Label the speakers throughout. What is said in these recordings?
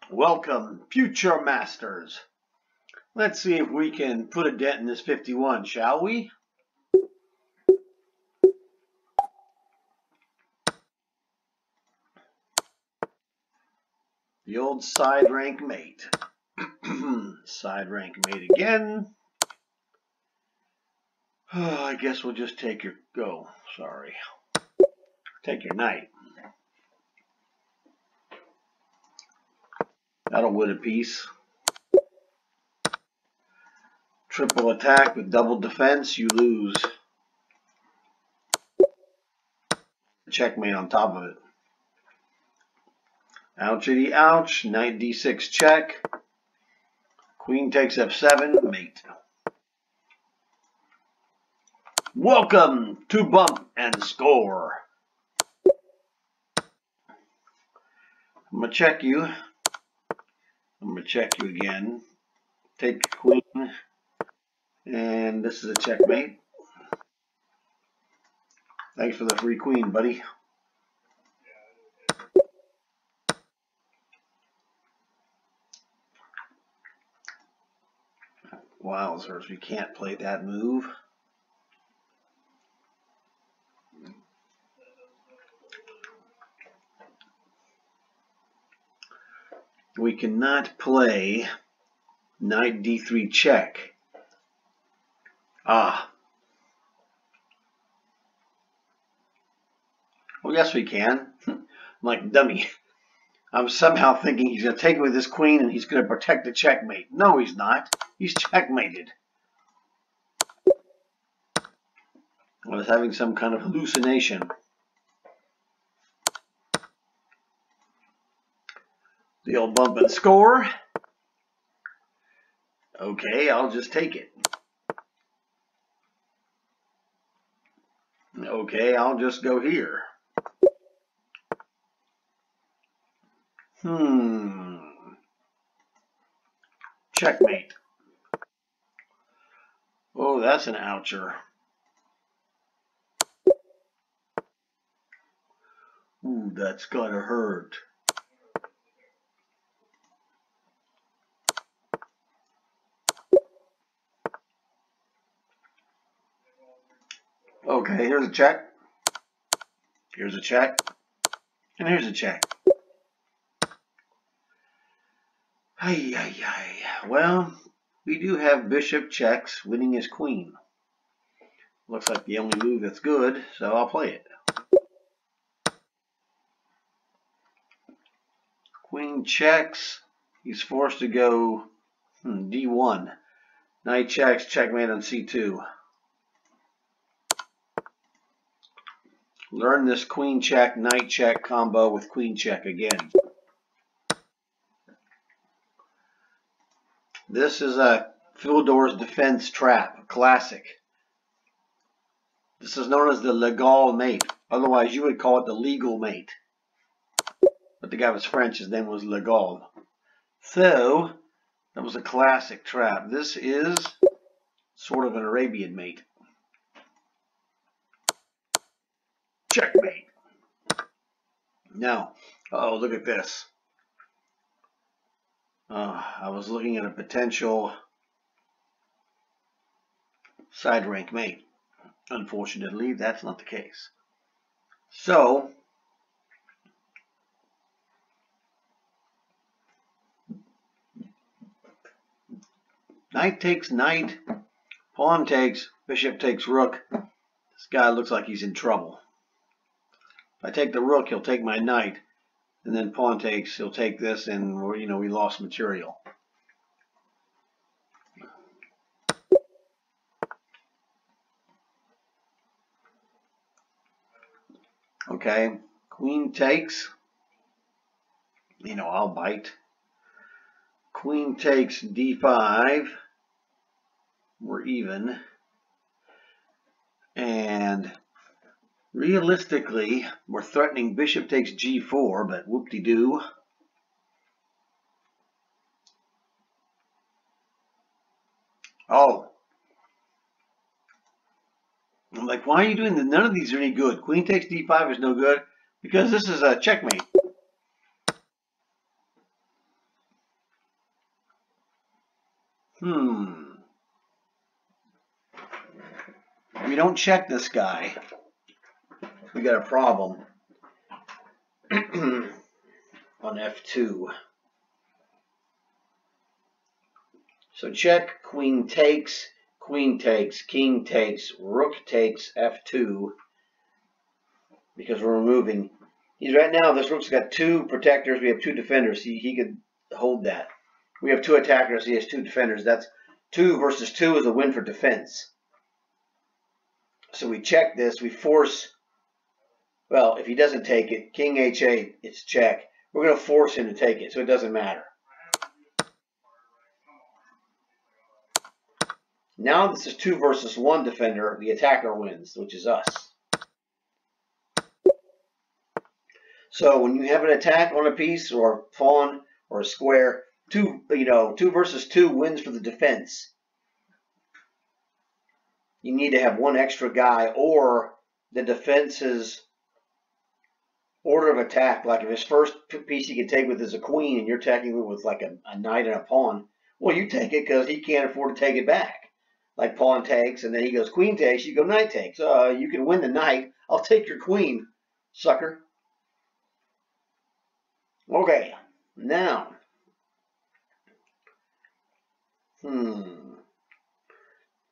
Speaker 1: Welcome, future masters. Let's see if we can put a dent in this 51, shall we? The old side rank mate. Side rank mate again. I guess we'll just take your Take your knight. That'll win a piece. Triple attack with double defense, you lose. Checkmate on top of it. Ouchity ouch, knight d6 check. Queen takes f7, mate. Welcome to Bump and Score. I'm going to check you. I'm going to check you again. Take queen. And this is a checkmate. Thanks for the free queen, buddy. Wowzers, we can't play that move. We cannot play knight d3 check. Ah. Well, yes, we can. I'm like a dummy. I'm somehow thinking he's going to take away this queen and he's going to protect the checkmate. No, he's not. He's checkmated. I was having some kind of hallucination. The old bump and score. Okay, I'll just take it. Okay, I'll just go here. Checkmate. Oh, that's an oucher. Ooh, that's gotta hurt. Okay, here's a check. Here's a check. And here's a check. Well, we do have bishop checks winning his queen. Looks like the only move that's good, so I'll play it. Queen checks. He's forced to go d1. Knight checks, checkmate on c2. Learn this queen check, knight check combo with queen check again. This is a Philidor's defense trap, classic. This is known as the legal mate. Otherwise, you would call it the legal mate. But the guy was French, his name was Legal. So, that was a classic trap. This is sort of an Arabian mate. Checkmate. Now, oh, look at this. I was looking at a potential side rank mate. Unfortunately, that's not the case. So, knight takes knight, pawn takes, bishop takes rook. This guy looks like he's in trouble. If I take the rook, he'll take my knight, and then pawn takes, he'll take this, and we lost material. Okay, queen takes. I'll bite. Queen takes d5. We're even. And realistically, we're threatening bishop takes g4, but whoop-de-doo. Oh. I'm like, why are you doing this? None of these are any good. Queen takes d5 is no good because this is a checkmate. If we don't check this guy, we got a problem on f2. So check, queen takes, king takes, rook takes f2, because we're removing. He's right now, this rook's got 2 protectors, we have 2 defenders. He could hold that. We have 2 attackers, he has 2 defenders. That's 2 versus 2 is a win for defense. So we check this, we force, well, if he doesn't take it, king h8, it's check. We're going to force him to take it, so it doesn't matter. Now this is 2 versus 1 defender. The attacker wins, which is us. So when you have an attack on a piece or a pawn or a square, 2 versus 2 wins for the defense. You need to have 1 extra guy, or the defense's order of attack. Like if his first piece he can take with is a queen, and you're attacking with like a knight and a pawn, well, you take it because he can't afford to take it back. Like pawn takes, and then he goes queen takes, you go knight takes. You can win the knight. I'll take your queen, sucker. Okay, now,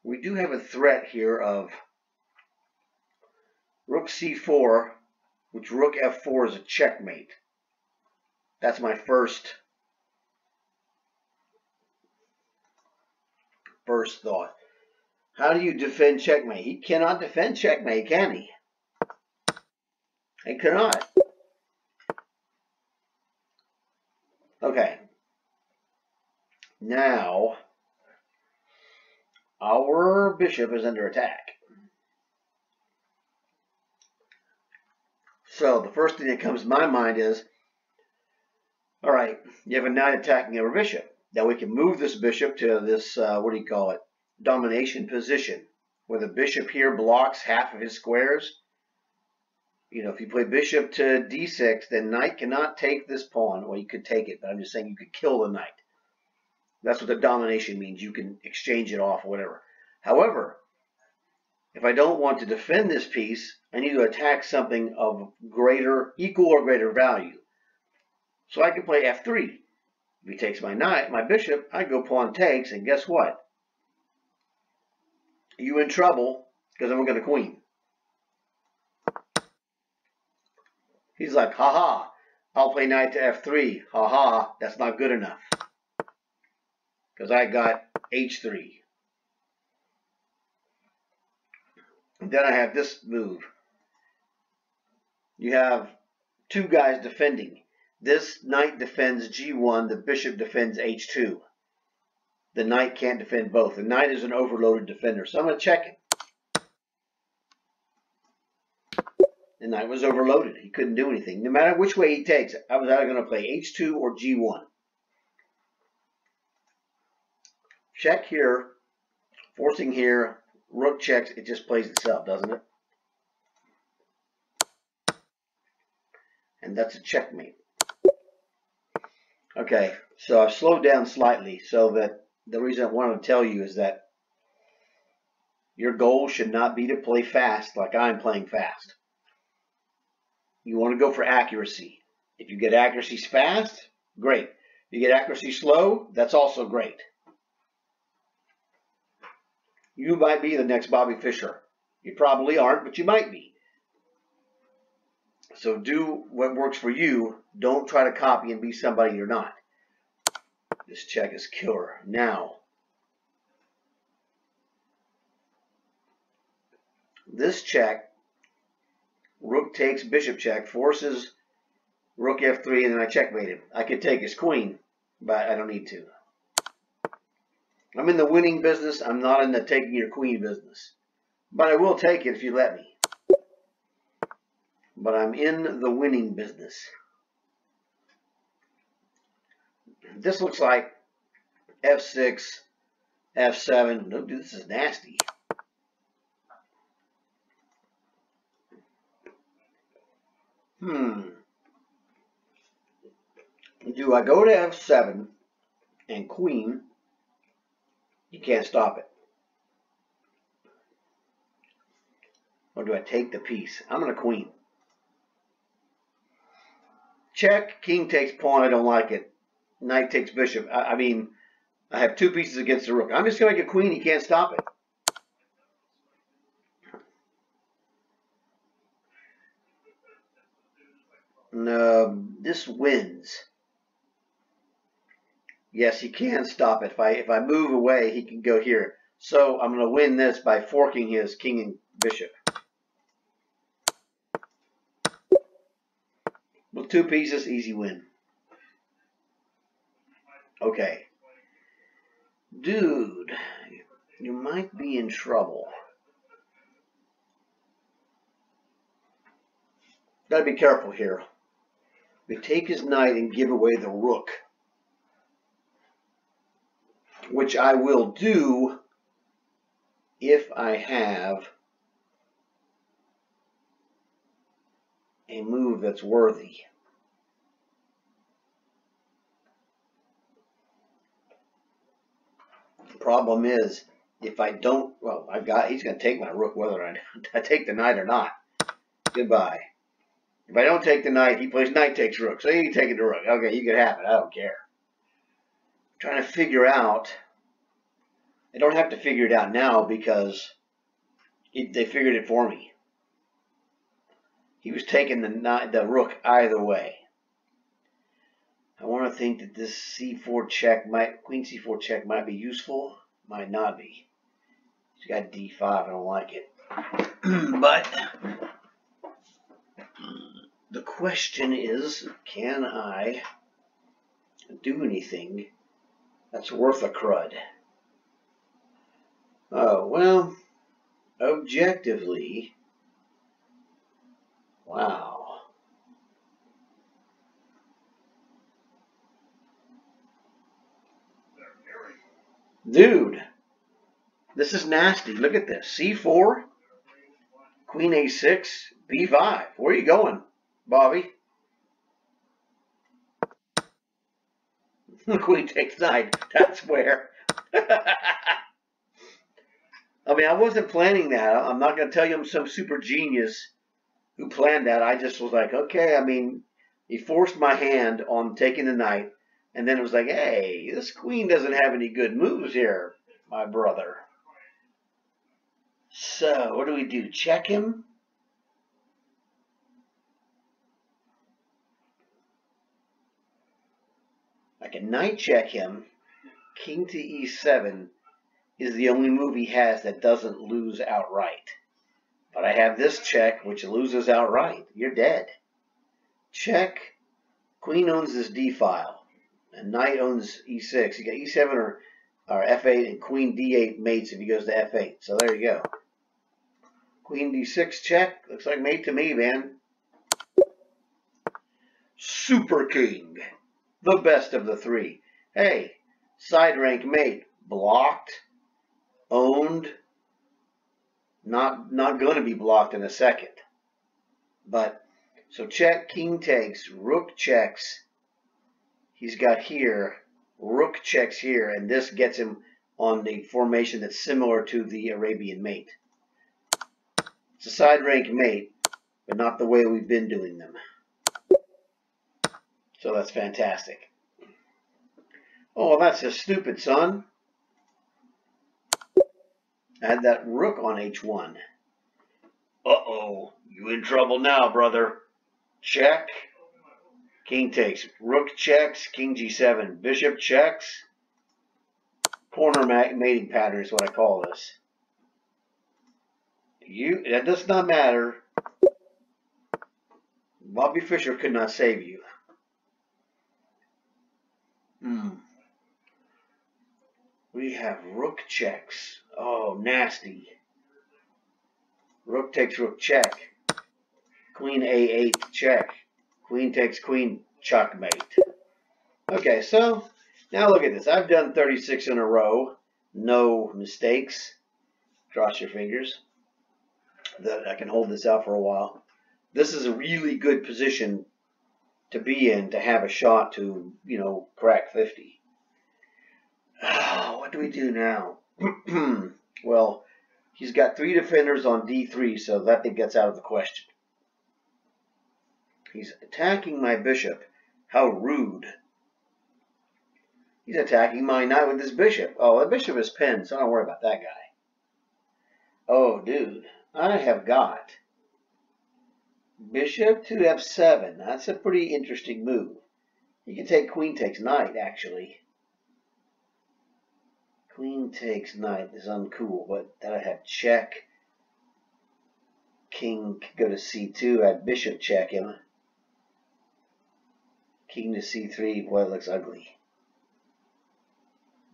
Speaker 1: we do have a threat here of rook c4, which rook f4 is a checkmate. That's my first thought. How do you defend checkmate? He cannot defend checkmate, can he? He cannot. Okay. Now, our bishop is under attack. So the first thing that comes to my mind is, all right, you have a knight attacking our bishop. Now we can move this bishop to this, domination position, where the bishop here blocks half of his squares. If you play bishop to d6, then knight cannot take this pawn. Well, you could take it, but I'm just saying you could kill the knight. That's what the domination means. You can exchange it off or whatever. However, if I don't want to defend this piece, I need to attack something of equal or greater value. So I can play f3. If he takes my knight, my bishop, I go pawn takes, and guess what? You in trouble, because I'm going to queen. He's like, haha, I'll play knight to f3. Haha, that's not good enough, because I got h3. And then I have this move. You have 2 guys defending. This knight defends g1, the bishop defends h2. The knight can't defend both. The knight is an overloaded defender, so I'm going to check him. The knight was overloaded. He couldn't do anything. No matter which way he takes, I was either going to play h2 or g1. Check here, forcing here, rook checks, it just plays itself, doesn't it? And that's a checkmate. Okay, so I've slowed down slightly, so that the reason I wanted to tell you is that your goal should not be to play fast like I'm playing fast. You want to go for accuracy. If you get accuracy fast, great. If you get accuracy slow, that's also great. You might be the next Bobby Fischer. You probably aren't, but you might be. So do what works for you. Don't try to copy and be somebody you're not. This check is killer. Now, this check, rook takes, bishop check, forces rook f3, and then I checkmate him. I could take his queen, but I don't need to. I'm in the winning business. I'm not in the taking your queen business. But I will take it if you let me. But I'm in the winning business. This looks like f6, f7. No, dude, this is nasty. Do I go to f7 and queen, can't stop it. Or do I take the piece? I'm going to queen. Check. King takes pawn. I don't like it. Knight takes bishop. I mean, I have 2 pieces against the rook. I'm just going to make a queen. He can't stop it. This wins. Yes, he can stop it. If I move away, he can go here. So I'm going to win this by forking his king and bishop. With 2 pieces, easy win. Okay. Dude, you might be in trouble. Gotta be careful here. We take his knight and give away the rook, which I will do if I have a move that's worthy. The problem is, if I don't, well, he's going to take my rook whether I take the knight or not. Goodbye. If I don't take the knight, he plays knight takes rook. So you take the rook. Okay, you can have it. I don't care. I'm trying to figure out. I don't have to figure it out now because they figured it for me. He was taking the rook either way. I want to think that this c4 check queen c4 check might be useful. Might not be. He's got d5. I don't like it. But the question is, can I do anything that's worth a crud? Oh, well, objectively, wow. Dude, this is nasty. Look at this. c4, queen a6, b5. Where are you going, Bobby? Queen takes knight. That's where. I mean, I wasn't planning that. I'm not going to tell you I'm some super genius who planned that. I just was like, okay, I mean, he forced my hand on taking the knight. And then it was like, hey, this queen doesn't have any good moves here, my brother. So, what do we do? Check him? I can knight check him. King to e7 is the only move he has that doesn't lose outright. But I have this check, which loses outright. You're dead. Check. Queen owns this d file. And knight owns e6. You got e7 or f8 and queen d8 mates if he goes to f8. So there you go. Queen d6 check. Looks like mate to me, man. Super king. The best of the 3. Hey, side rank mate. Blocked. Owned. Not going to be blocked in a second. But, so check, king takes, rook checks. He's got here, rook checks here, and this gets him on the formation that's similar to the Arabian mate. It's a side rank mate, but not the way we've been doing them. So that's fantastic. Oh, that's just stupid, son. I had that rook on h1. Uh-oh, you in trouble now, brother. Check. King takes. Rook checks. King g7. Bishop checks. Corner mating pattern is what I call this. That does not matter. Bobby Fischer could not save you. We have rook checks. Oh, nasty. Rook takes rook check. Queen a8 check. Queen takes queen checkmate. Okay, so now look at this. I've done 36 in a row. No mistakes. Cross your fingers. That I can hold this out for a while. This is a really good position to be in to have a shot to, crack 50. Oh, what do we do now? Well, he's got 3 defenders on d3, so that thing gets out of the question. He's attacking my bishop. How rude. He's attacking my knight with his bishop. Oh, the bishop is pinned, so don't worry about that guy. Oh, dude, I have got bishop to f7. That's a pretty interesting move. You can take queen takes knight, actually. Queen takes knight is uncool, but then I have check. King could go to c2. I had bishop check him. King to c3. Boy, it looks ugly.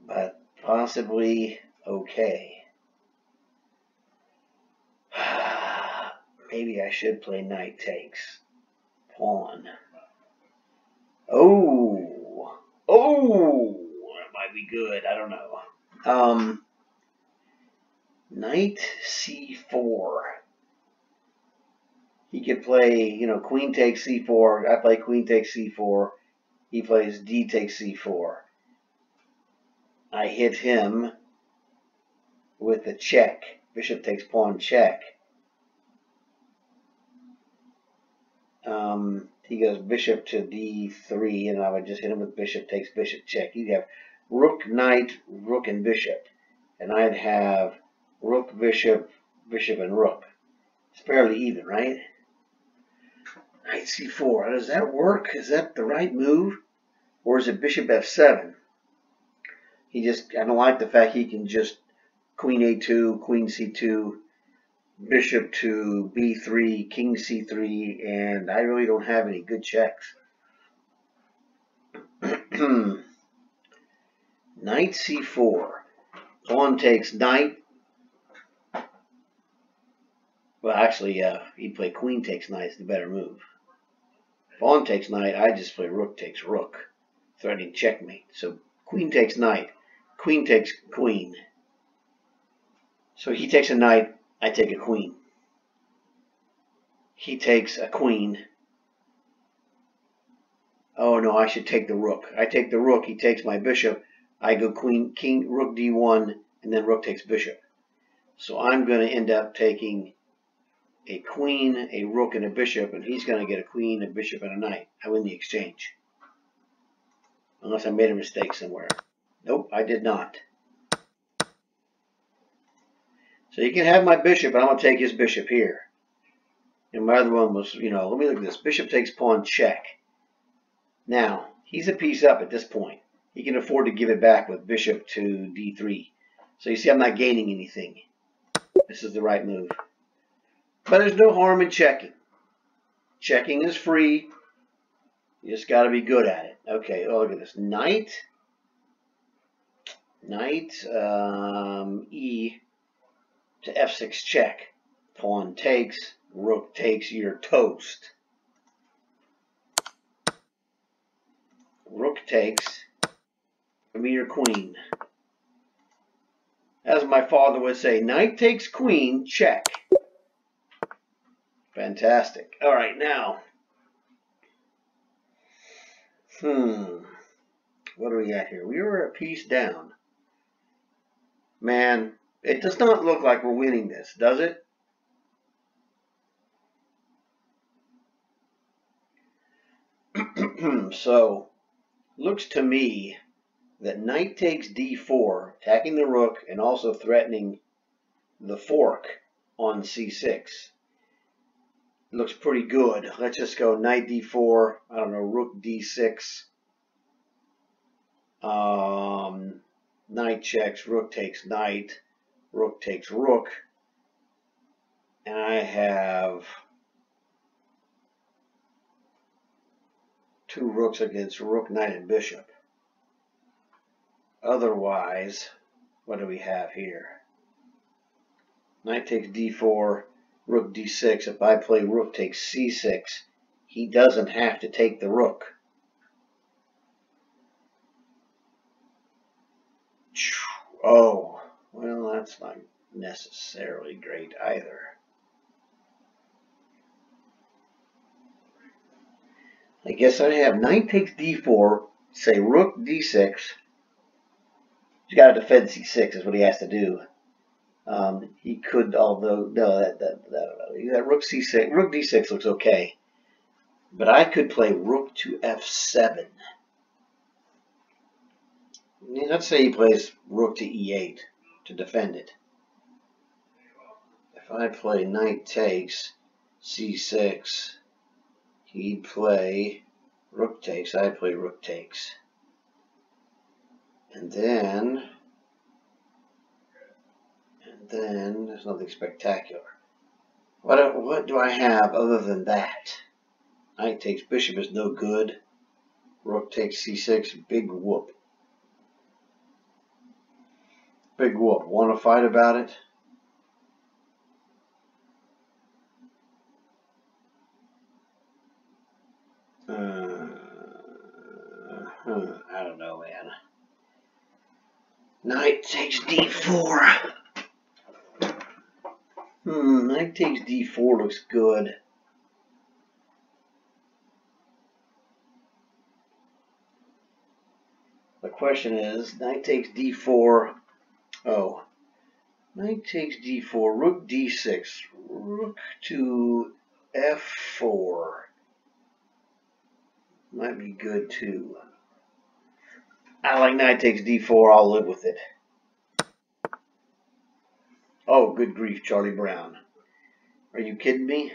Speaker 1: But possibly okay. Maybe I should play knight takes. Pawn. Oh! Oh! That might be good. I don't know. Knight c4. He could play, queen takes c4. I play queen takes c4. He plays d takes c4. I hit him with the check. Bishop takes pawn check. He goes bishop to d3, and I would just hit him with bishop takes bishop check. He'd have rook, knight, rook, and bishop. And I'd have rook, bishop, bishop, and rook. It's fairly even, right? Knight c4. Does that work? Is that the right move? Or is it bishop f7? I don't like the fact he can just queen a2, queen c2, bishop to b3, king c3, and I really don't have any good checks. Knight c4. Pawn takes knight. Well, actually, he'd play queen takes knight. It's the better move. Pawn takes knight. I just play rook takes rook, threatening checkmate. So queen takes knight. Queen takes queen. So he takes a knight. I take a queen. He takes a queen. Oh no, I should take the rook. I take the rook. He takes my bishop. I go queen, king, rook d1, and then rook takes bishop. So I'm going to end up taking a queen, a rook, and a bishop, and he's going to get a queen, a bishop, and a knight. I win the exchange. Unless I made a mistake somewhere. Nope, I did not. So you can have my bishop, but I'm going to take his bishop here. And my other one was, let me look at this. Bishop takes pawn check. Now, he's a piece up at this point. He can afford to give it back with bishop to d3. So you see, I'm not gaining anything. This is the right move. But there's no harm in checking. Checking is free. You just got to be good at it. Okay, oh, look at this. Knight. Knight, e to f6 check. Pawn takes. Rook takes. You're toast. Rook takes. Give me your queen. As my father would say, knight takes queen, check. Fantastic. All right, now. What do we got here? We were a piece down. Man, it does not look like we're winning this, does it? So, looks to me that knight takes d4, attacking the rook and also threatening the fork on c6. Looks pretty good. Let's just go knight d4, I don't know, rook d6. Knight checks, rook takes knight, rook takes rook. And I have 2 rooks against rook, knight, and bishop. Otherwise, what do we have here? Knight takes d4, rook d6. If I play rook takes c6, he doesn't have to take the rook. Oh, well, that's not necessarily great either. I guess I have knight takes d4, say rook d6, He's got to defend c6 is what he has to do. He could, although no, that rook c6, rook d6 looks okay, but I could play rook to f7. Let's say he plays rook to e8 to defend it. If I play knight takes c6, he'd play rook takes. I play rook takes, and then there's nothing spectacular. What do I have other than that? Knight takes bishop is no good. Rook takes c6, big whoop. Big whoop. Want to fight about it? I don't know, man. Knight takes d4. Knight takes d4 looks good. The question is, knight takes d4. Oh, knight takes d4, rook d6, rook to f4. Might be good too. I like knight takes d4, I'll live with it. Oh, good grief, Charlie Brown. Are you kidding me?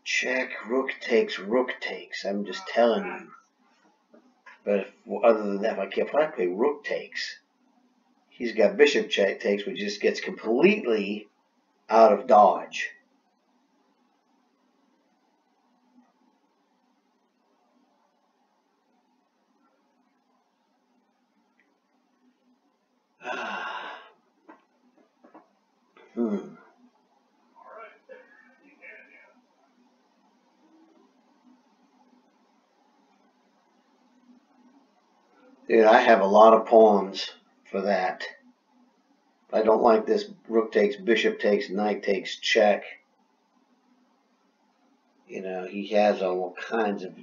Speaker 1: Check, rook takes, I'm just telling you. But other than that, if I play rook takes, he's got bishop takes, which just gets completely out of dodge. Dude, I have a lot of pawns for that. I don't like this rook takes, bishop takes, knight takes, check. You know, he has all kinds of,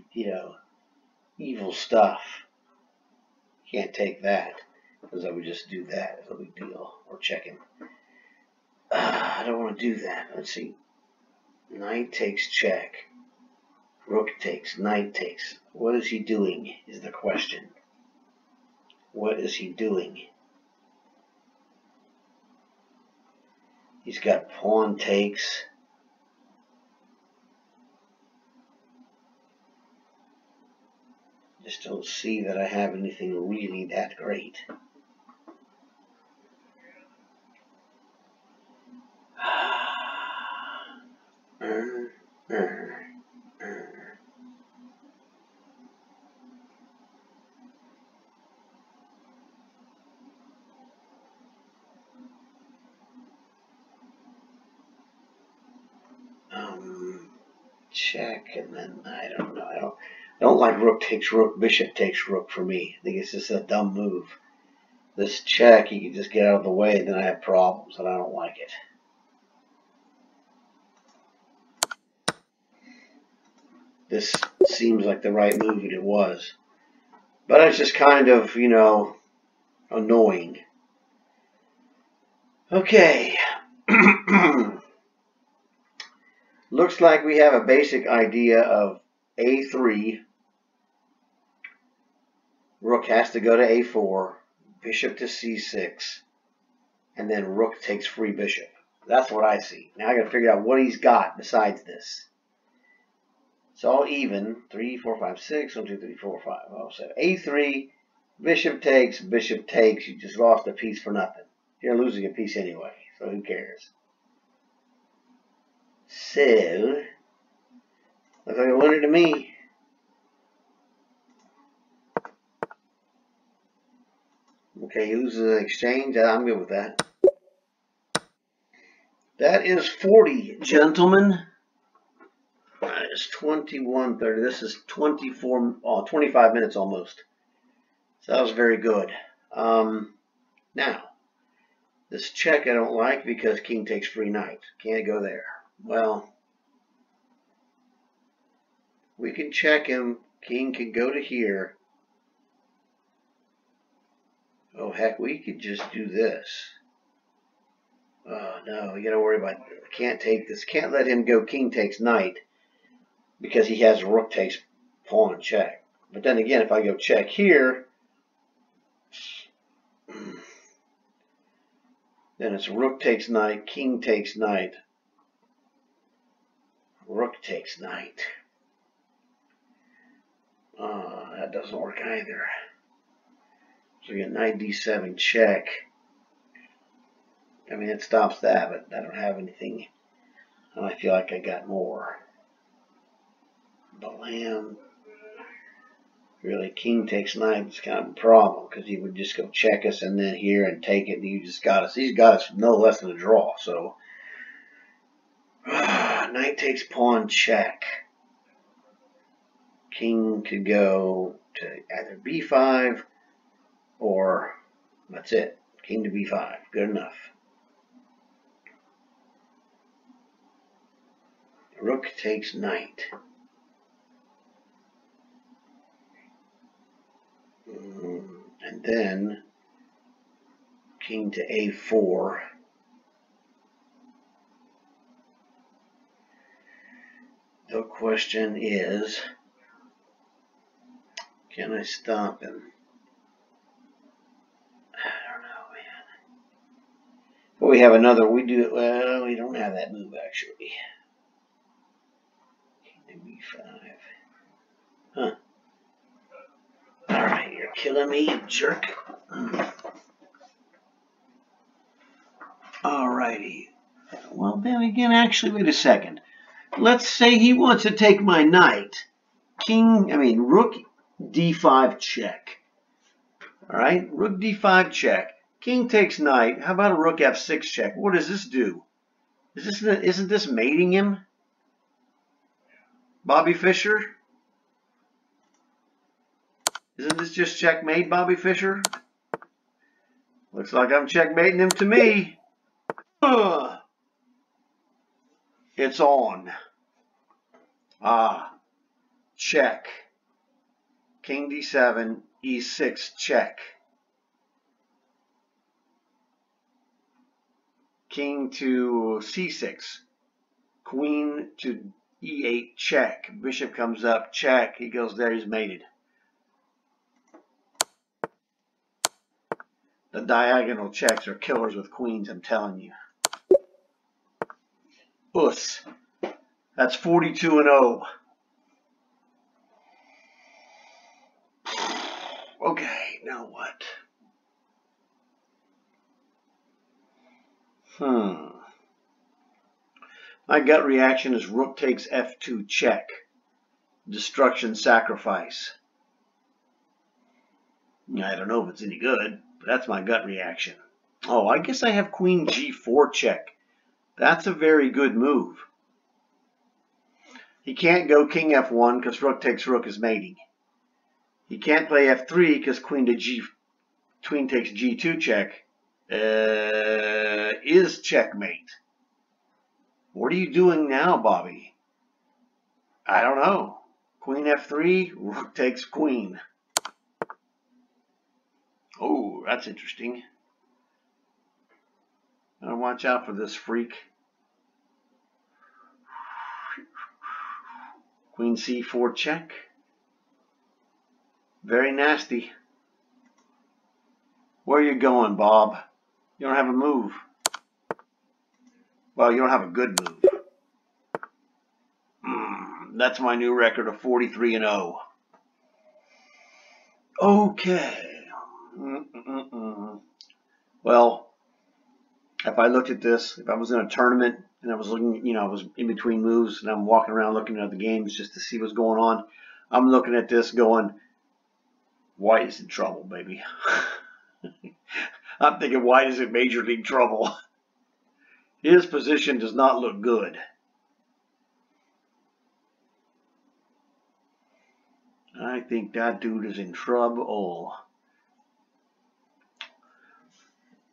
Speaker 1: evil stuff. Can't take that, because I would just do that. It's no big deal. Or check him. I don't want to do that. Let's see. Knight takes check. Rook takes, knight takes. What is he doing is the question. What is he doing? He's got pawn takes. Just don't see that I have anything really that great. Check, and then I don't know. I don't like rook takes rook, bishop takes rook for me. I think it's just a dumb move. This check, you can just get out of the way, and then I have problems, and I don't like it. This seems like the right move, and it was. But it's just kind of, annoying. Okay. Looks like we have a basic idea of a3. Rook has to go to a4. Bishop to c6. And then rook takes free bishop. That's what I see. Now I got to figure out what he's got besides this. It's all even. 3, 4, 5, 6. 1, 2, 3, 4, 5. Oh, so a3. Bishop takes. Bishop takes. You just lost a piece for nothing. You're losing a piece anyway. So who cares? So, looks like a winner to me. Okay, he loses an exchange. I'm good with that. That is 40, gentlemen. That is 21:30. This is 25 minutes almost. So that was very good. Now, this check I don't like because king takes free knight. Can't go there. Well, We can check him. King can go to here. Oh, heck, we could just do this. Oh, no, we got to worry about... Can't take this. Can't let him go king takes knight because he has rook takes pawn check. But then again, if I go check here, then it's rook takes knight, king takes knight, rook takes knight. That doesn't work either. So we get knight d7 check. I mean, it stops that, but I don't have anything. And I feel like I got more. The lamb. Really, king takes knight is kind of a problem because he would just go check us and then here and take it, and he just got us. He's got us no less than a draw. So, knight takes pawn check. King could go to either b5 or that's it. King to b5. Good enough. Rook takes knight. And then king to a4. The question is, can I stop him? I don't know, man. But we have another, we don't have that move actually. King to b5. Huh. Alright, you're killing me, you jerk. Alrighty. Well, then again, actually, wait a second. Let's say he wants to take my knight. Rook d5 check. Alright, rook d5 check. King takes knight. How about a rook f6 check? What does this do? Isn't this mating him? Bobby Fischer? Isn't this just checkmate, Bobby Fischer? Looks like I'm checkmating him to me. It's on. Check. King d7, e6, check. King to c6. Queen to e8, check. Bishop comes up, check. He goes there, he's mated. The diagonal checks are killers with queens, I'm telling you. Us. That's 42-0. Okay, now what? My gut reaction is rook takes f2 check. Destruction sacrifice. I don't know if it's any good, but that's my gut reaction. Oh, I guess I have queen g4 check. That's a very good move. He can't go king f1 because rook takes rook is mating. He can't play f3 because queen takes g2 check is checkmate. What are you doing now, Bobby? I don't know. Queen f3, rook takes queen. Oh, that's interesting. Gotta watch out for this freak. Queen c4 check. Very nasty. Where are you going, Bob? You don't have a move. Well, you don't have a good move. That's my new record of 43-0. Okay. Well, if I looked at this, if I was in a tournament and I was looking, I was in between moves and I'm walking around looking at the games just to see what's going on, I'm looking at this going, White is in trouble, baby. I'm thinking White is in major league trouble. His position does not look good. I think that dude is in trouble.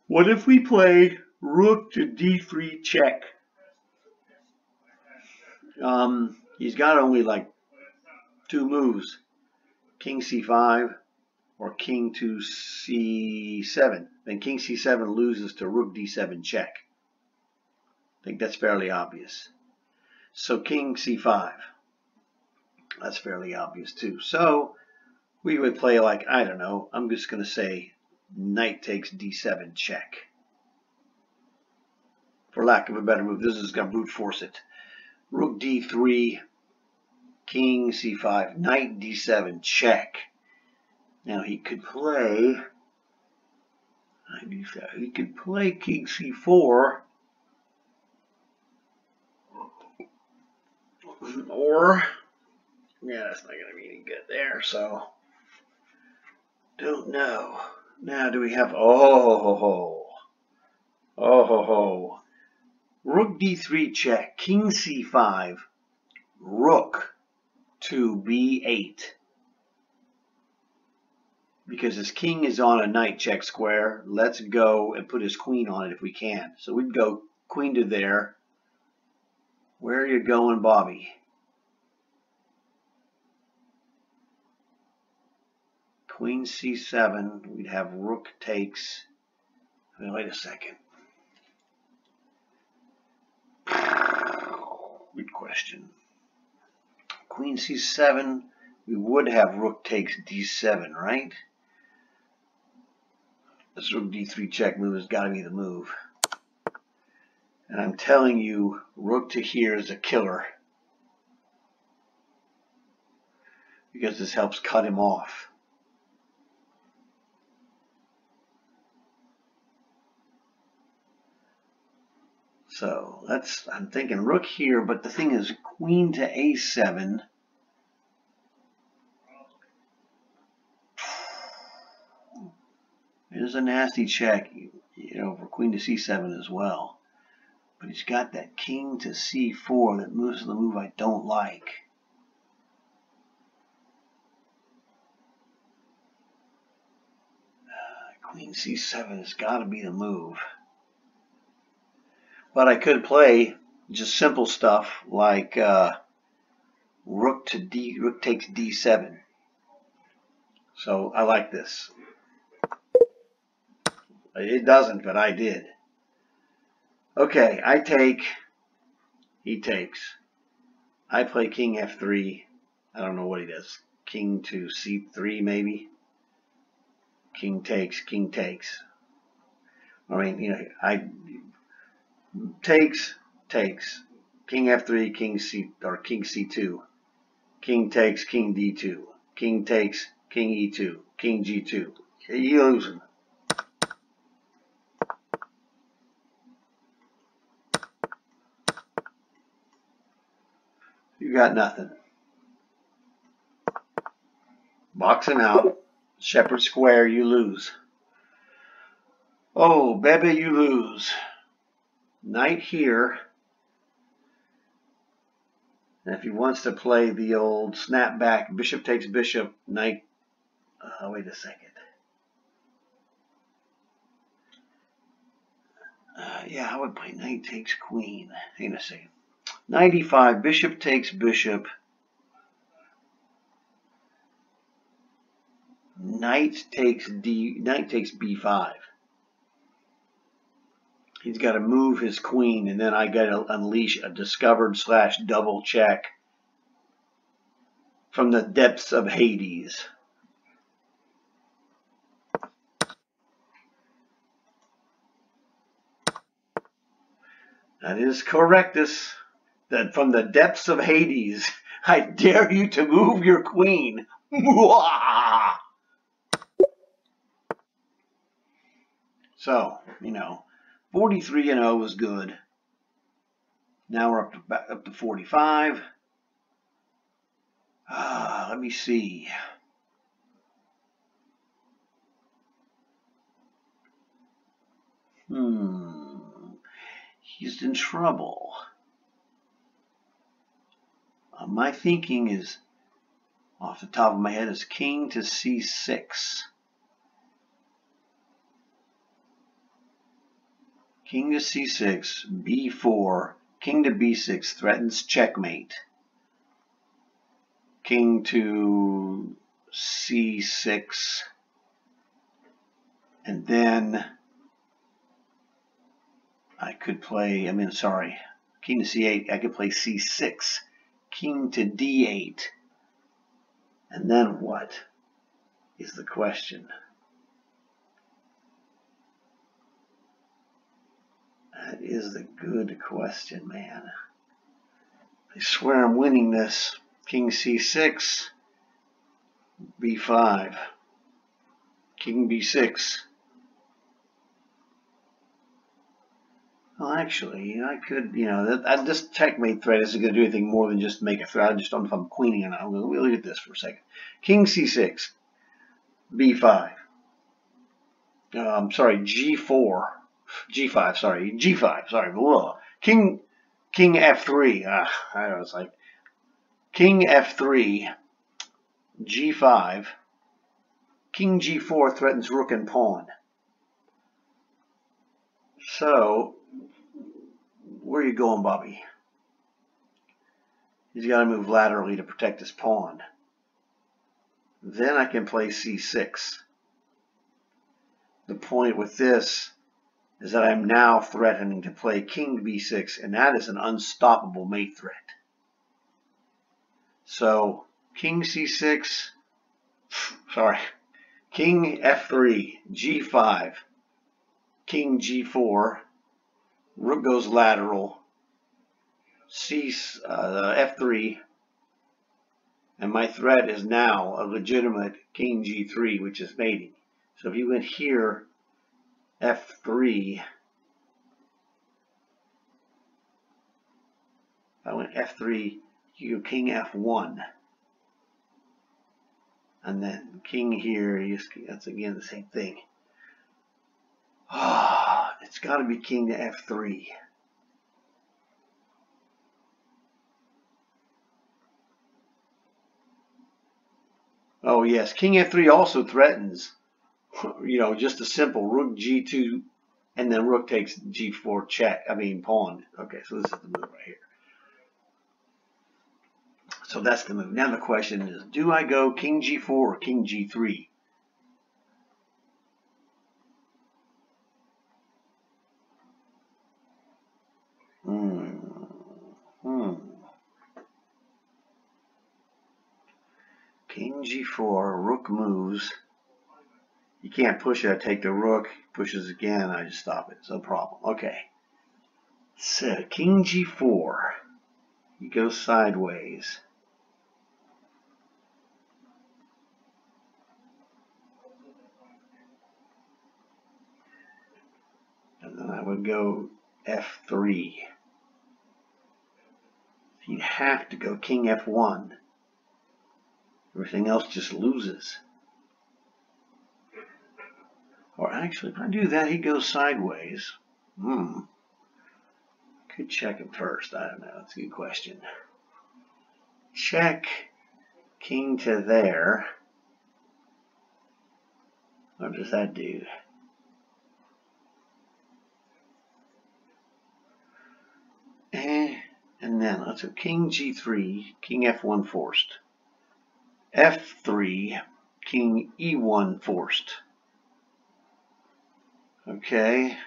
Speaker 1: What if we play rook to d3 check? He's got only like two moves, king c5 or king to c7. Then king c7 loses to rook d7 check. I think that's fairly obvious. So king c5. That's fairly obvious too. So we would play like, I don't know, I'm just going to say knight takes d7 check. For lack of a better move, this is going to brute force it. Rook d3, king c5, knight d7 check. Now he could play, king c4, or, yeah, that's not going to be any good there, so, don't know. Now do we have, rook d3 check, king c5, rook to b8. Because his king is on a knight check square, let's go and put his queen on it if we can. So we'd go queen to there. Where are you going, Bobby? Queen c7, we'd have rook takes. Wait a second. Good question. Queen c7, we would have rook takes d7, right? This rook d3 check move has got to be the move. And I'm telling you, rook to here is a killer. Because this helps cut him off. So I'm thinking rook here, but the thing is queen to a7. It is a nasty check, for queen to c7 as well. But he's got that king to c4 that moves to the move I don't like. Queen c7 has got to be the move. But I could play just simple stuff like rook takes d7. So I like this. It doesn't, but I did. Okay, I take, he takes. I play king f3. I don't know what he does. King to c3 maybe. King takes, king takes. I mean, takes. King f3, king c2. King takes, king d2. King takes, king e2. King g2. You're losing. You got nothing. Box him out. Shepherd square, you lose. Oh, baby, you lose. Knight here. And if he wants to play the old snapback, bishop takes bishop, knight. Wait a second. Yeah, I would play knight takes queen. Hang on a second. Knight e5, bishop takes bishop. Knight takes b5. He's got to move his queen, and then I got to unleash a discovered / double check from the depths of Hades. That is correctus. That from the depths of Hades, I dare you to move your queen. So, 43-0 was good. Now we're up to 45. Let me see. He's in trouble. My thinking is, off the top of my head, is king to c6. King to c6, b4, king to b6 threatens checkmate. king to c6, and then I could play, king to c8, I could play c6, king to d8, and then what is the question? That is the good question, man. I swear I'm winning this. King c6, b5, king b6. Well, actually, I could, this checkmate threat isn't going to do anything more than just make a threat. I just don't know if I'm queening or not. We'll look at this for a second. King c6, b5. G4, g5. Sorry, g5. Sorry, ugh. King f3. I was like, king f3, g5. King g4 threatens rook and pawn. So, where are you going, Bobby? He's got to move laterally to protect his pawn. Then I can play c6. The point with this is that I'm now threatening to play king b6, and that is an unstoppable mate threat. So, king c6, king f3, g5, king g4, rook goes lateral, f3, and my threat is now a legitimate king g3, which is mating. So if you went here, f3, if I went f3, you go king f1, and then king here, that's again the same thing. It's got to be king to f3. Oh yes, king f3 also threatens, just a simple rook g2, and then rook takes g4 check. Pawn. Okay, so this is the move right here. So that's the move. Now the question is, do I go king g4 or king g3? King g4, rook moves. You can't push it, I take the rook, pushes again, I just stop it. It's no problem. Okay. So, king g4. He goes sideways. And then I would go f3. You'd have to go king f1. Everything else just loses. Or actually, if I do that, he goes sideways. Could check him first. I don't know. That's a good question. Check king to there. What does that do? And then let's go king g3, king f1 forced. f3, king e1 forced. Okay.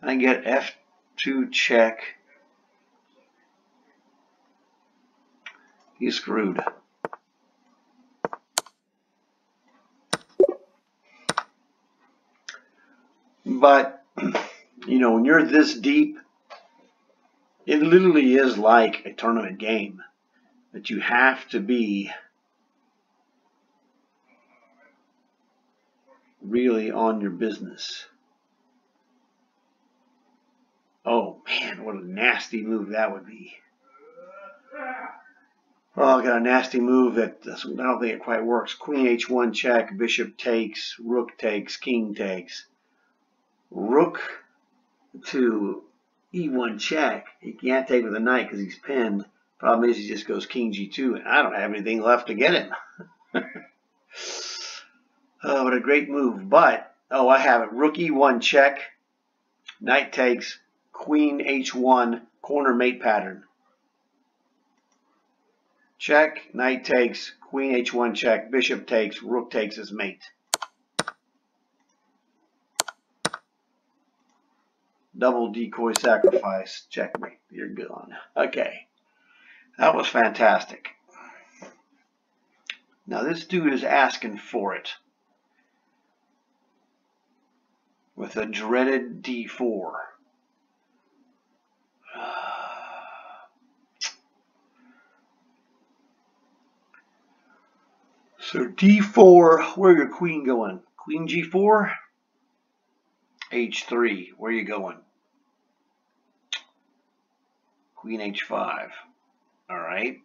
Speaker 1: I get f2 check. He's screwed. But, when you're this deep, it literally is like a tournament game. That you have to be really on your business. Oh man, what a nasty move that would be. Well, I got a nasty move that I don't think it quite works. Queen h1 check, bishop takes, rook takes, king takes. Rook to e1 check. He can't take with a knight because he's pinned. Problem is he just goes king g2, and I don't have anything left to get him. Oh, what a great move. But, I have it. Rook e1 check, knight takes, queen h1, corner mate pattern. check, knight takes, queen h1 check, bishop takes, rook takes as mate. Double decoy sacrifice, checkmate. You're gone. Okay, that was fantastic. Now this dude is asking for it with a dreaded d4. So d4, where your queen going? Queen g4? h3, where you going? Queen h5. All right.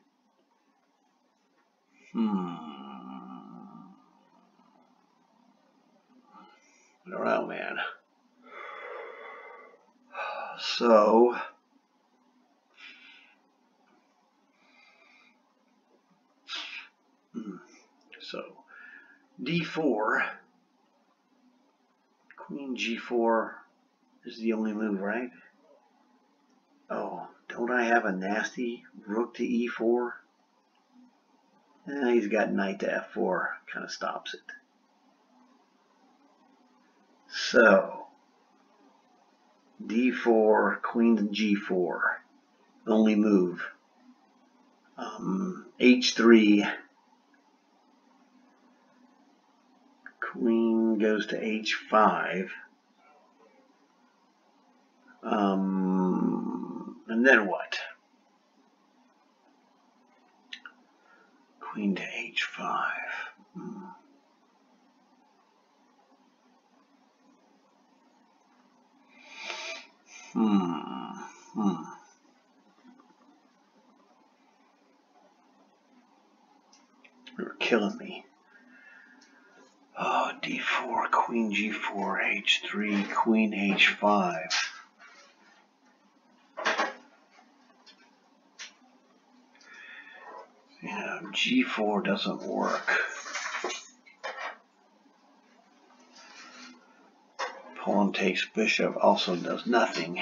Speaker 1: I don't know, man. So d4, queen g4 is the only move, right? Oh, don't I have a nasty rook to e4? He's got knight to f4, kind of stops it. So d4, queen to g4, only move. h3, queen goes to h5. And then what? Queen to h5. You're killing me. Oh, d4, queen g4, h3, queen h5. Yeah, g4 doesn't work. Pawn takes bishop also does nothing.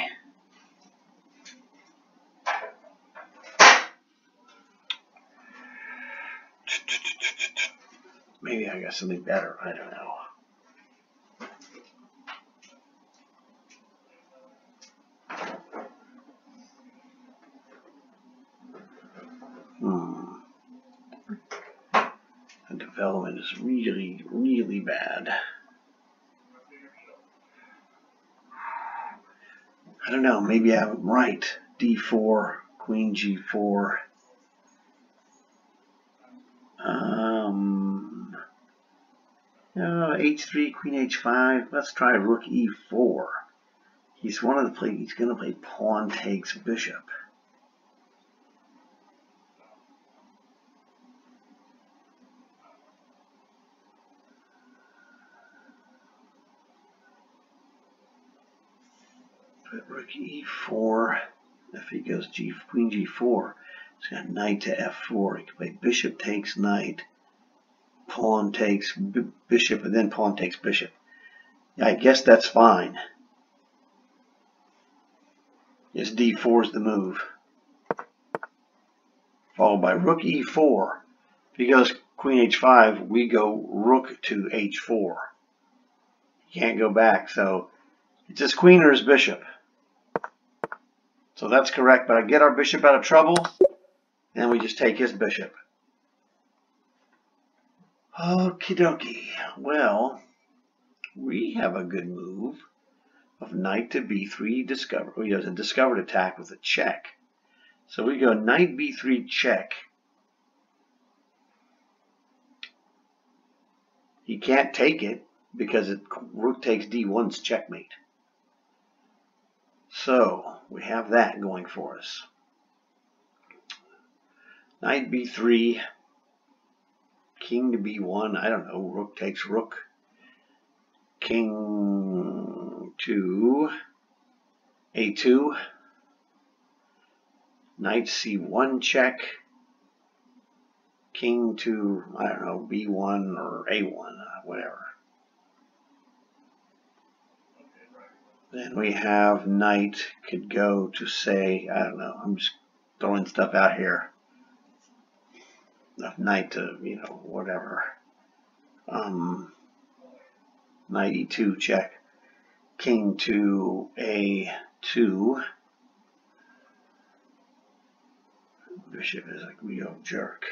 Speaker 1: Maybe I got something better. I don't know. The development is really, really bad. I don't know. Maybe I'm right. d4, queen g4. H3, queen h5. Let's try rook e4. He's going to play pawn takes bishop. But rook e4. If he goes queen g4, he's got knight to f4. He can play bishop takes knight, pawn takes bishop, and then pawn takes bishop. I guess that's fine. Yes, d4 is the move. Followed by rook e4. If he goes queen h5, we go rook to h4. He can't go back, so it's his queen or his bishop. So that's correct, but I get our bishop out of trouble, and we just take his bishop. Okie dokie. Well, we have a good move of knight to b3 discovered. He has a discovered attack with a check. So we go knight b3 check. He can't take it because rook takes d1's checkmate. So we have that going for us. Knight b3, king to b1, I don't know, rook takes rook. King to a2, knight c1 check, king to, I don't know, b1 or a1, whatever. Then we have knight could go to, say, I don't know, I'm just throwing stuff out here. knight to, whatever. Knight e2 check. King to a2. Bishop is a real jerk.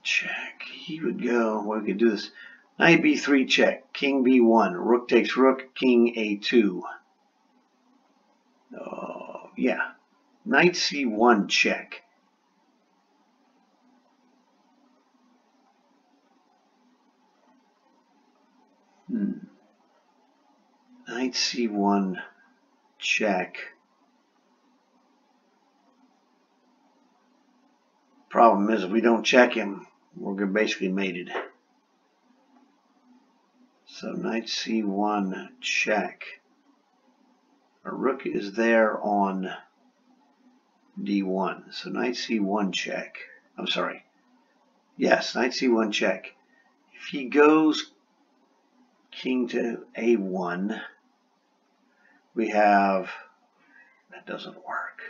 Speaker 1: Check. He would go. Well, we could do this. Knight b3 check. King b1. Rook takes rook. King a2. Oh, yeah. Knight c1 check. Knight c1 check. Problem is, if we don't check him, we're basically mated. So knight c1 check. Our rook is there on d1. So knight c1 check. I'm sorry. Yes, knight c1 check. If he goes king to a1, we have, that doesn't work.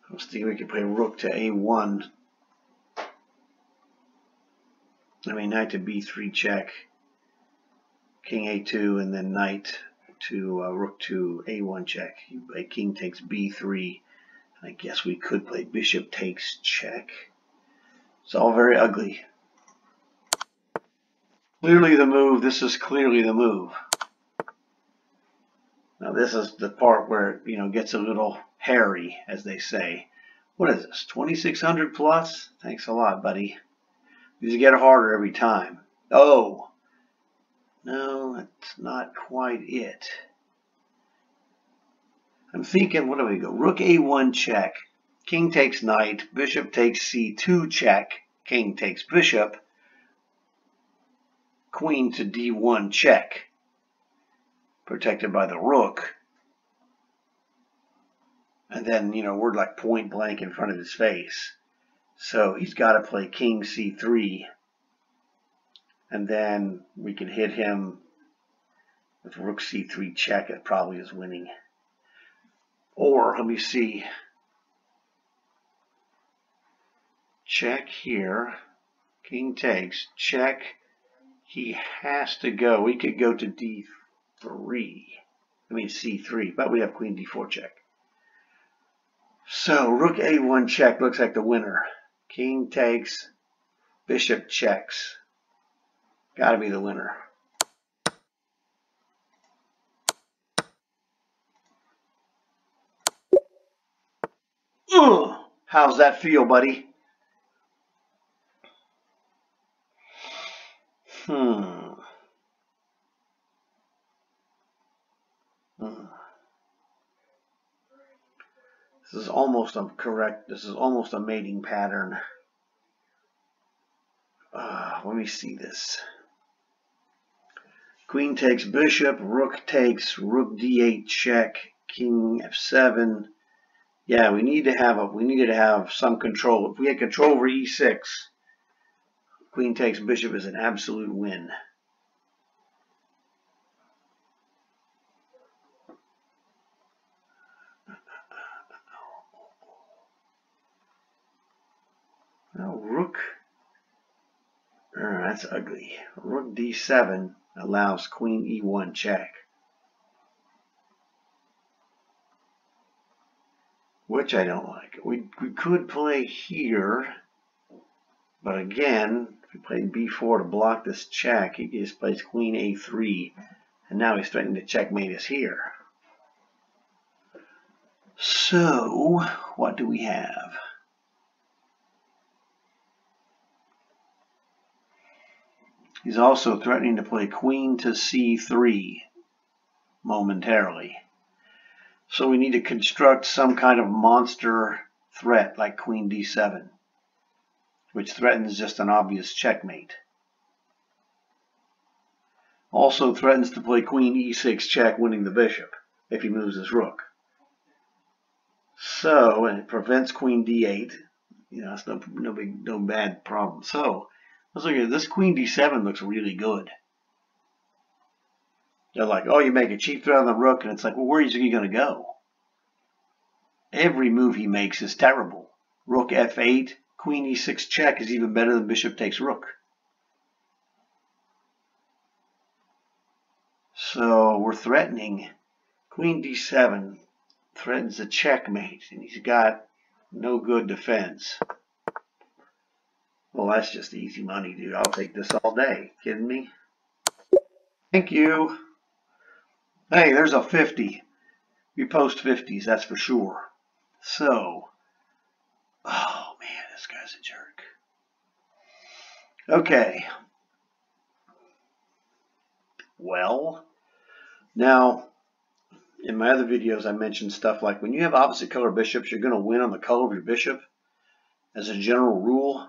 Speaker 1: I was thinking we could play rook to a1. Knight to b3 check, king a2, and then knight to rook to a1 check. King takes b3. I guess we could play bishop takes check. It's all very ugly. Clearly the move. This is clearly the move. Now this is the part where it gets a little hairy, as they say. What is this? 2600 plus? Thanks a lot, buddy. These get harder every time. Oh, no, that's not quite it. I'm thinking, what do we go? Rook a1 check. King takes knight. Bishop takes c2 check. King takes bishop. Queen to d1 check. Protected by the rook. And then, we're like point blank in front of his face. So he's got to play king c3. And then we can hit him with rook c3 check. It probably is winning. Or, let me see. Check here. King takes. Check. He has to go. We could go to d3. c3. But we have queen d4 check. So, rook a1 check looks like the winner. King takes. Bishop checks. Gotta be the winner. Ugh. How's that feel, buddy? This is almost correct. This is almost a mating pattern. Let me see this. Queen takes bishop, rook takes, rook d8 check, king f7. Yeah, we needed to have some control. If we had control over e6, queen takes bishop is an absolute win. Now rook, that's ugly. Rook d7 allows queen e1 check, which I don't like. We could play here, but again, if we played b4 to block this check, he just plays queen a3, and now he's threatening to checkmate us here. So, what do we have? He's also threatening to play queen to c3 momentarily. So we need to construct some kind of monster threat like queen d7, which threatens just an obvious checkmate. Also threatens to play queen e6 check, winning the bishop if he moves his rook. So, and it prevents queen d8. It's no bad problem. So, let's look at this. Queen d7 looks really good. They're like, oh, you make a cheap threat on the rook, and it's like, well, where is he going to go? Every move he makes is terrible. Rook f8, queen e6 check is even better than bishop takes rook. So we're threatening. Queen d7 threatens a checkmate, and he's got no good defense. Well, that's just easy money, dude. I'll take this all day. Kidding me? Thank you. Hey, there's a 50. We post 50s, that's for sure. So, oh man, this guy's a jerk. Okay. Well, now, in my other videos I mentioned stuff like when you have opposite color bishops, you're going to win on the color of your bishop as a general rule.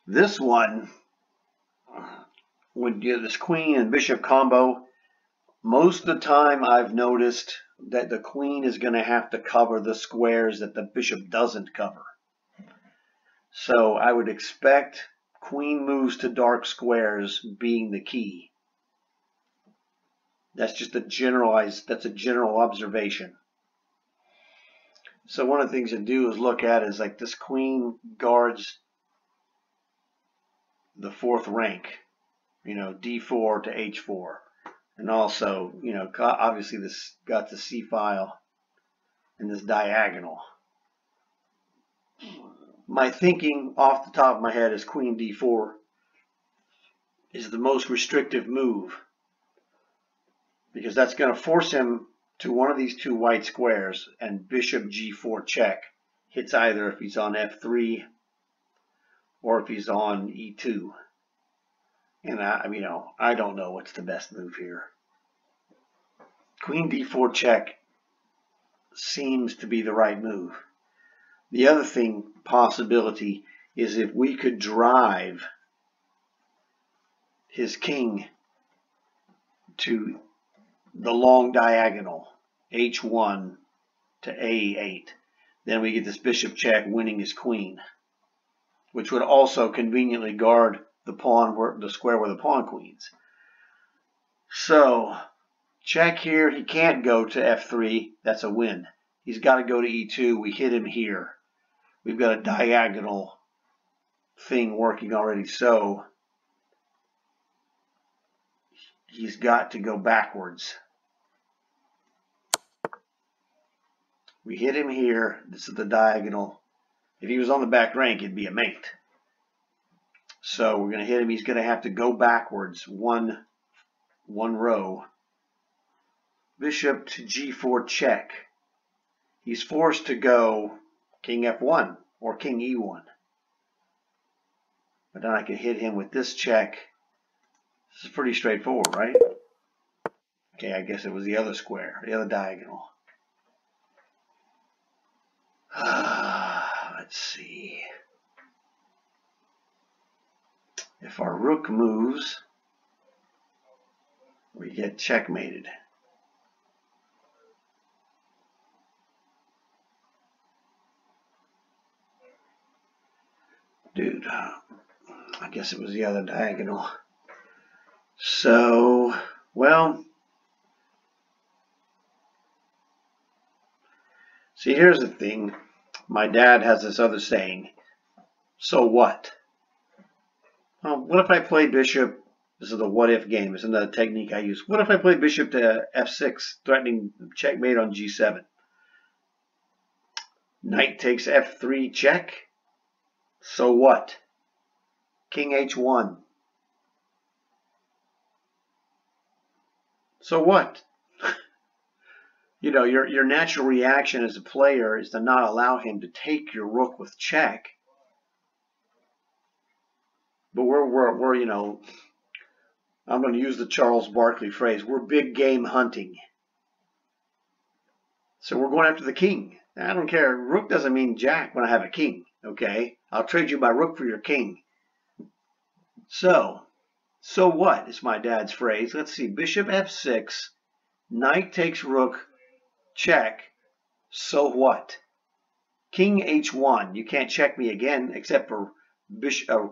Speaker 1: This one, when you have this queen and bishop combo, most of the time I've noticed that the queen is going to have to cover the squares that the bishop doesn't cover. So I would expect queen moves to dark squares being the key. That's just a general observation. So one of the things to do is look at is like this queen guards the fourth rank, d4 to h4. And also, obviously this got the C file and this diagonal. My thinking off the top of my head is queen d4 is the most restrictive move, because that's going to force him to one of these two white squares, and bishop g4 check hits either if he's on f3 or if he's on e2. And I don't know what's the best move here. Queen d4 check seems to be the right move. The other possibility is if we could drive his king to the long diagonal, h1 to a8, then we get this bishop check winning his queen, which would also conveniently guard the square where the pawn queens. So check here, he can't go to f3, that's a win. He's got to go to e2, we hit him here. We've got a diagonal thing working already, so he's got to go backwards. We hit him here, this is the diagonal. If he was on the back rank, it'd be a mate. So we're going to hit him, he's going to have to go backwards one row. Bishop to g4 check. He's forced to go king f1 or king e1. But then I can hit him with this check. This is pretty straightforward, right? Okay, I guess it was the other square, the other diagonal. Let's see. If our rook moves, we get checkmated. Dude, I guess it was the other diagonal. So, well, see, here's the thing. My dad has this other saying, so what? What if I play bishop? This is the what if game. It's another technique I use. What if I play bishop to f6, threatening checkmate on g7? Knight takes f3 check. So what? King h1. So what? Your natural reaction as a player is to not allow him to take your rook with check. But we're I'm going to use the Charles Barkley phrase, we're big game hunting. So we're going after the king. I don't care. Rook doesn't mean jack when I have a king. Okay? I'll trade you my rook for your king. So what is my dad's phrase? Let's see. Bishop f6. Knight takes rook. Check. So what? King h1. You can't check me again except for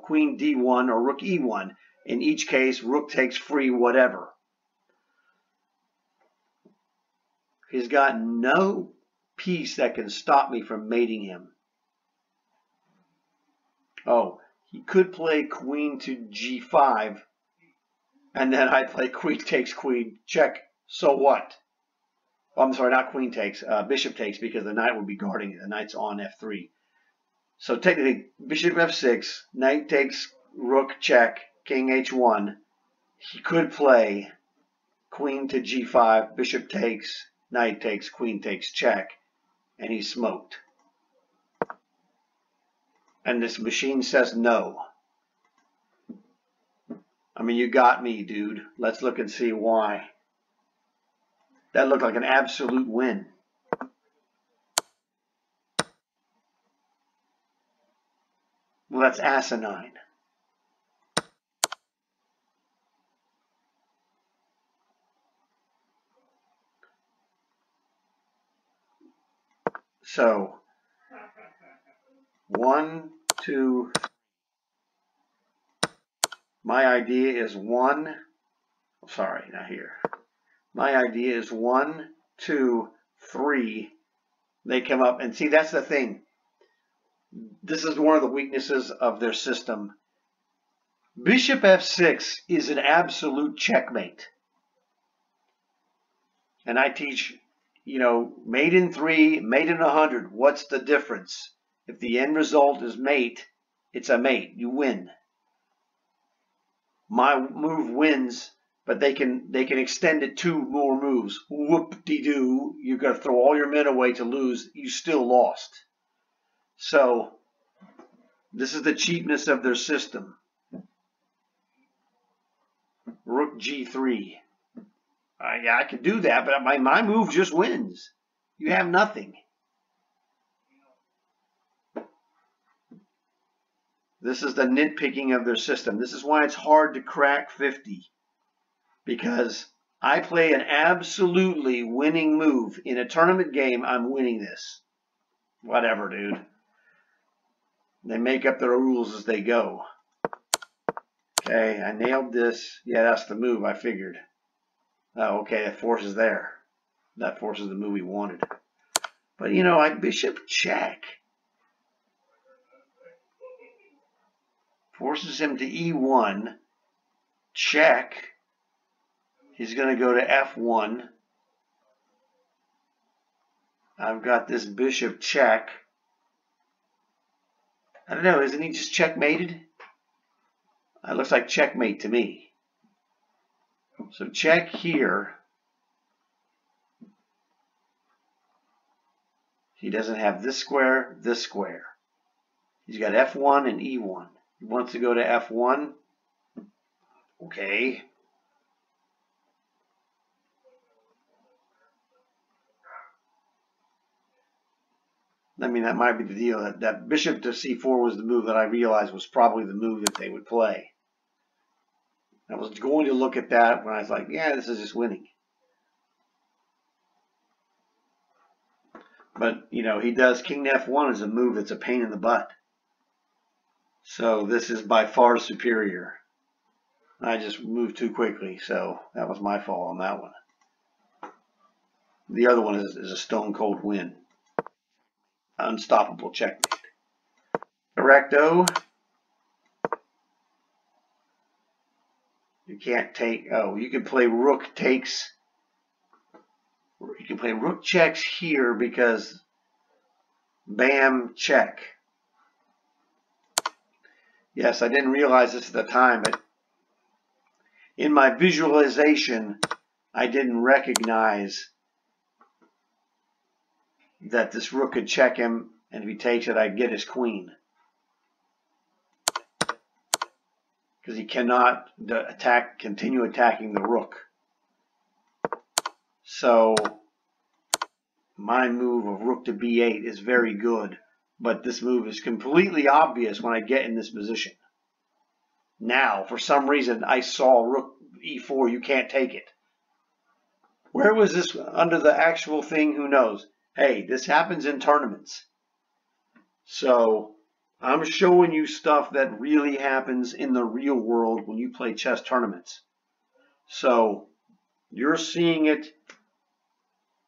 Speaker 1: queen d1 or rook e1. In each case, rook takes free whatever. He's got no piece that can stop me from mating him. Oh, he could play queen to g5, and then I play queen takes queen, check. So what? Oh, I'm sorry, not queen takes, bishop takes, because the knight would be guarding it. The knight's on f3. So technically, bishop f6, knight takes rook check, king h1. He could play queen to g5, bishop takes, knight takes, queen takes check, and he's smoked. And this machine says no. I mean, you got me, dude. Let's look and see why. That looked like an absolute win. Well, that's asinine. So, 1, 2, my idea is 1. Sorry, not here. My idea is 1, 2, 3. They come up, and see, that's the thing. This is one of the weaknesses of their system. Bishop f6 is an absolute checkmate. And I teach, mate in 3, mate in 100. What's the difference? If the end result is mate, it's a mate. You win. My move wins, but they can extend it 2 more moves. Whoop-de-doo. You're going to throw all your men away to lose. You still lost. So this is the cheapness of their system. Rook g3. Yeah, I could do that, but my move just wins. You have nothing. This is the nitpicking of their system. This is why it's hard to crack 50. Because I play an absolutely winning move. In a tournament game, I'm winning this. Whatever, dude. They make up their rules as they go. Okay, I nailed this. Yeah, that's the move, I figured. Oh, okay, that force is there. That force is the move we wanted. But, I bishop check. Forces him to e1. Check. He's going to go to f1. I've got this bishop check. I don't know, isn't he just checkmated? It looks like checkmate to me. So check here. He doesn't have this square, this square. He's got f1 and e1. He wants to go to f1. Okay. I mean, that might be the deal. That bishop to c4 was the move that I realized was probably the move that they would play. I was going to look at that when I was like, yeah, this is just winning. But, he does king to f1 is a move that's a pain in the butt. So this is by far superior. I just moved too quickly, so that was my fault on that one. The other one is a stone cold win. Unstoppable checkmate. Correcto. You can't take, you can play rook takes. You can play rook checks here because bam, check. Yes, I didn't realize this at the time, but in my visualization, I didn't recognize that this rook could check him, and if he takes it, I'd get his queen. Because he cannot continue attacking the rook. So my move of rook to b8 is very good, but this move is completely obvious when I get in this position. Now, for some reason, I saw rook e4, you can't take it. Where was this under the actual thing? Who knows? Hey, this happens in tournaments. So I'm showing you stuff that really happens in the real world when you play chess tournaments. So you're seeing it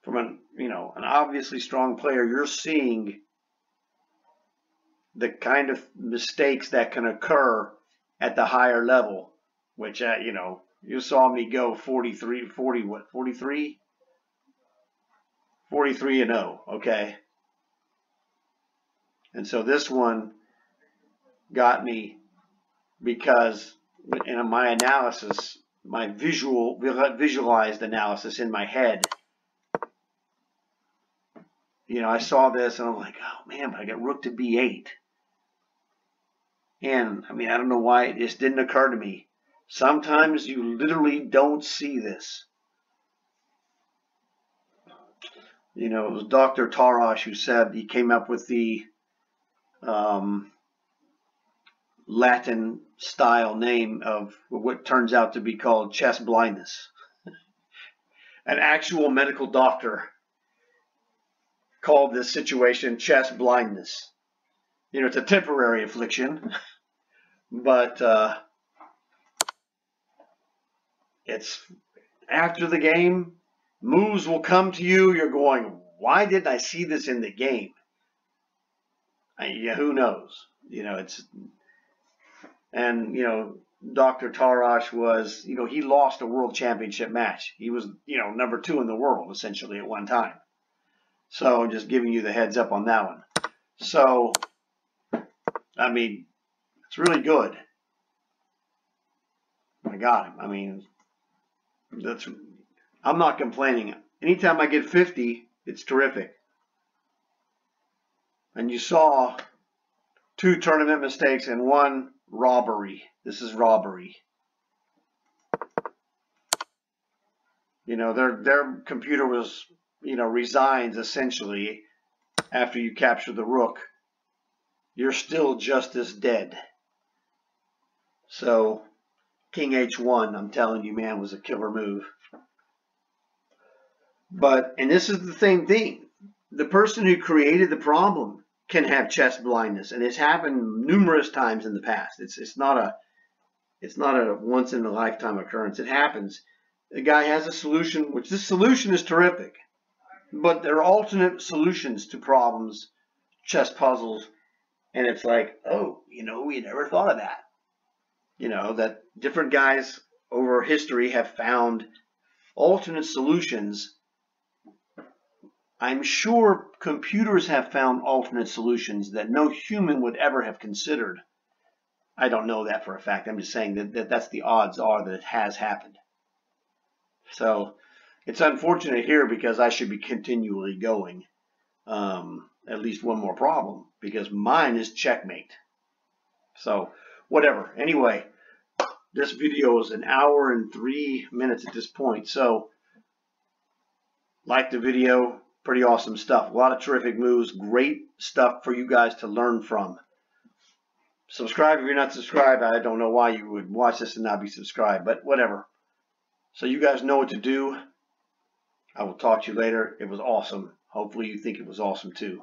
Speaker 1: from an obviously strong player, you're seeing the kind of mistakes that can occur at the higher level, which you saw me go 43 and 0, okay? And so this one got me because in my analysis, my visualized analysis in my head, I saw this and I'm like, oh man, but I got rook to b8. And I mean, I don't know why it just didn't occur to me. Sometimes you literally don't see this. It was Dr. Tarash who said he came up with the Latin style name of what turns out to be called chess blindness. An actual medical doctor called this situation chess blindness. It's a temporary affliction, but it's after the game, moves will come to you. You're going, why didn't I see this in the game? Who knows? Dr. Tarash was, he lost a world championship match. He was, number 2 in the world essentially at one time. So just giving you the heads up on that one. So, I mean, it's really good. I got him. I mean, I'm not complaining. Anytime I get 50, it's terrific. And you saw 2 tournament mistakes and 1 robbery. This is robbery. Their computer was, resigns essentially after you capture the rook. You're still just as dead. So, King H1, I'm telling you, man, was a killer move. And this is the same thing. The person who created the problem can have chess blindness, and it's happened numerous times in the past. It's not a once in a lifetime occurrence. It happens. The guy has a solution, which this solution is terrific, but there are alternate solutions to problems, chess puzzles, and it's like, oh, we never thought of that. That different guys over history have found alternate solutions. I'm sure computers have found alternate solutions that no human would ever have considered. I don't know that for a fact. I'm just saying that that's the odds are that it has happened. So it's unfortunate here because I should be continually going at least one more problem because mine is checkmate. So whatever. Anyway, this video is 1 hour and 3 minutes at this point. So like the video. Pretty awesome stuff. A lot of terrific moves. Great stuff for you guys to learn from. Subscribe if you're not subscribed. I don't know why you would watch this and not be subscribed, but whatever. So you guys know what to do. I will talk to you later. It was awesome. Hopefully you think it was awesome too.